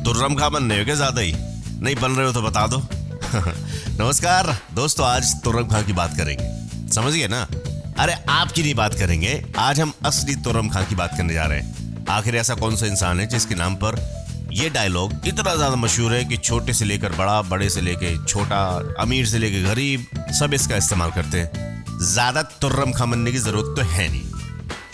तुर्रम खां बनने हो क्या ज्यादा ही? नहीं बन रहे हो तो बता दो। नमस्कार दोस्तों, आज तुर्रम खां की बात करेंगे, समझ गए ना? अरे आपकी नहीं बात करेंगे, आज हम असली तुर्रम खां की बात करने जा रहे हैं। आखिर ऐसा कौन सा इंसान है जिसके नाम पर ये डायलॉग इतना ज्यादा मशहूर है कि छोटे से लेकर बड़ा, बड़े से लेके छोटा, अमीर से लेके गरीब, सब इसका इस्तेमाल करते हैं। ज्यादा तुर्रम खां बनने की जरूरत तो है नहीं।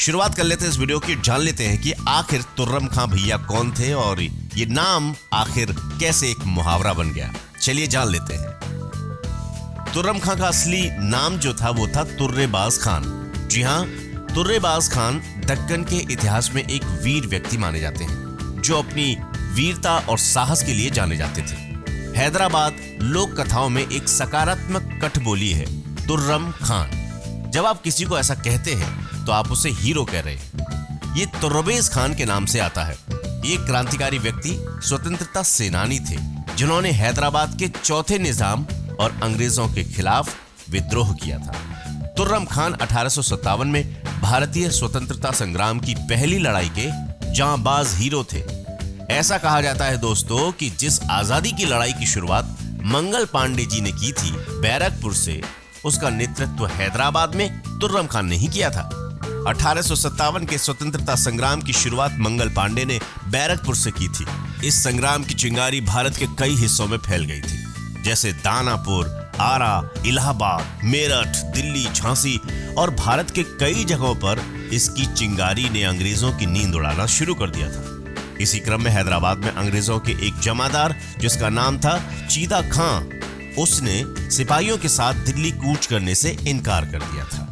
शुरुआत कर लेते हैं इस वीडियो की, जान लेते हैं कि आखिर तुर्रम खां भैया कौन थे और ये नाम आखिर कैसे एक मुहावरा बन गया। चलिए जान लेते हैं। तुर्रम खां का असली नाम जो था वो था तुर्रेबाज खान। जी हाँ, तुर्रेबाज खान दक्कन के इतिहास में एक वीर व्यक्ति माने जाते हैं जो अपनी वीरता और साहस के लिए जाने जाते थे। हैदराबाद लोक कथाओं में एक सकारात्मक कठबोली है तुर्रम खान। जब आप किसी को ऐसा कहते हैं तो आप उसे हीरो कह रहे हैं। ये तुर्रेबाज खान के नाम से आता है। ये क्रांतिकारी व्यक्ति, स्वतंत्रता सेनानी थे जिन्होंने हैदराबाद के चौथे निजाम और अंग्रेजों के खिलाफ विद्रोह किया था। तुर्रम खान 1857 में भारतीय स्वतंत्रता संग्राम की पहली लड़ाई के जांबाज हीरो थे। ऐसा कहा जाता है दोस्तों कि जिस आजादी की लड़ाई की शुरुआत मंगल पांडे जी ने की थी बैरकपुर से, उसका नेतृत्व हैदराबाद में तुर्रम खान ने ही किया था। 1857 के स्वतंत्रता संग्राम की शुरुआत मंगल पांडे ने बैरकपुर से की थी। इस संग्राम की चिंगारी भारत के कई हिस्सों में फैल गई थी, जैसे दानापुर, आरा, इलाहाबाद, मेरठ, दिल्ली, झांसी और भारत के कई जगहों पर इसकी चिंगारी ने अंग्रेजों की नींद उड़ाना शुरू कर दिया था। इसी क्रम में हैदराबाद में अंग्रेजों के एक जमादार जिसका नाम था चीदा खां, उसने सिपाहियों के साथ दिल्ली कूच करने से इनकार कर दिया था।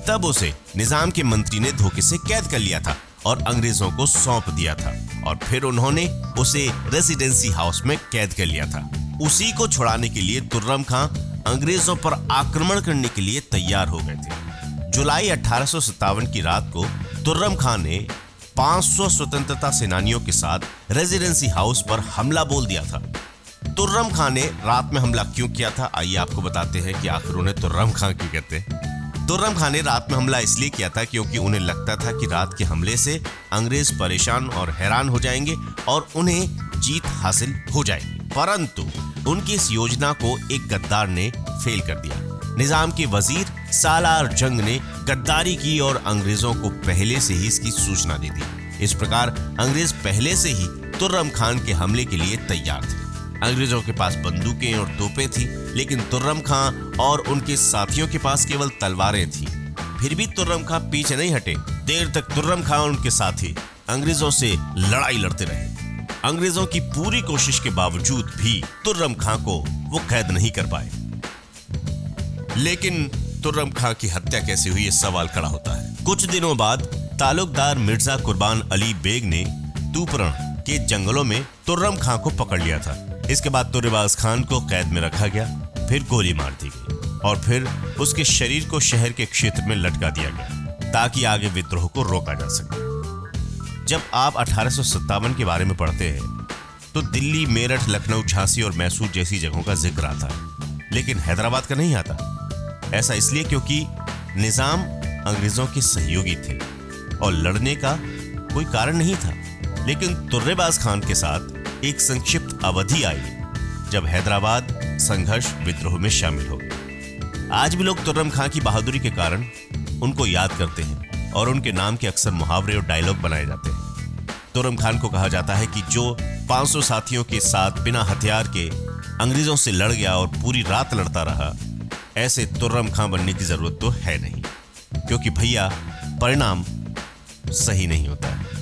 तब उसे निजाम के मंत्री ने धोखे से कैद कर लिया था और अंग्रेजों को सौंप दिया था और फिर उन्होंने उसे रेसिडेंसी हाउस में कैद कर लिया था। उसी को छुड़ाने के लिए तुर्रम खां अंग्रेजों पर आक्रमण करने के लिए तैयार हो गए थे। जुलाई 1857 की रात को तुर्रम खां ने 500 स्वतंत्रता सेनानियों के साथ रेजिडेंसी हाउस पर हमला बोल दिया था। तुर्रम खां ने रात में हमला क्यों किया था, आइए आपको बताते हैं कि आखिर उन्हें तुर्रम खां क्यों कहते हैं। तुर्रम खां ने रात में हमला इसलिए किया था क्योंकि उन्हें लगता था कि रात के हमले से अंग्रेज परेशान और हैरान हो जाएंगे और उन्हें जीत हासिल हो जाएगी। परंतु उनकी इस योजना को एक गद्दार ने फेल कर दिया। निजाम के वजीर सालार जंग ने गद्दारी की और अंग्रेजों को पहले से ही इसकी सूचना दे दी। इस प्रकार अंग्रेज पहले से ही तुर्रम खान के हमले के लिए तैयार थे। अंग्रेजों के पास बंदूकें और तोपें थी, लेकिन तुर्रम खां और उनके साथियों के पास केवल तलवारें थी। फिर भी तुर्रम खां पीछे नहीं हटे। देर तक तुर्रम खां और उनके साथी अंग्रेजों से लड़ाई लड़ते रहे। अंग्रेजों की पूरी कोशिश के बावजूद भी तुर्रम खां को वो कैद नहीं कर पाए। लेकिन तुर्रम खां की हत्या कैसे हुई, ये सवाल खड़ा होता है। कुछ दिनों बाद तालुकदार मिर्जा कुर्बान अली बेग ने तूपरण के जंगलों में तुर्रम खां को पकड़ लिया था। इसके बाद तुर्रेबाज खान को कैद में रखा गया, फिर गोली मार दी गई और फिर उसके शरीर को शहर के क्षेत्र में लटका दिया गया ताकि आगे विद्रोह को रोका जा सके। जब आप 1857 के बारे में पढ़ते हैं तो दिल्ली, मेरठ, लखनऊ, झांसी और मैसूर जैसी जगहों का जिक्र आता है, लेकिन हैदराबाद का नहीं आता। ऐसा इसलिए क्योंकि निजाम अंग्रेजों के सहयोगी थे और लड़ने का कोई कारण नहीं था। लेकिन तुर्रेबाज खान के साथ एक संक्षिप्त अवधि आई जब हैदराबाद संघर्ष विद्रोह में शामिल हो गया। आज भी लोग तुर्रम खां की बहादुरी के कारण उनको याद करते हैं और उनके नाम के अक्सर मुहावरे और डायलॉग बनाए जाते हैं। तुर्रम खान को कहा जाता है कि जो 500 साथियों के साथ बिना हथियार के अंग्रेजों से लड़ गया और पूरी रात लड़ता रहा, ऐसे तुर्रम खां बनने की जरूरत तो है नहीं, क्योंकि भैया परिणाम सही नहीं होता है।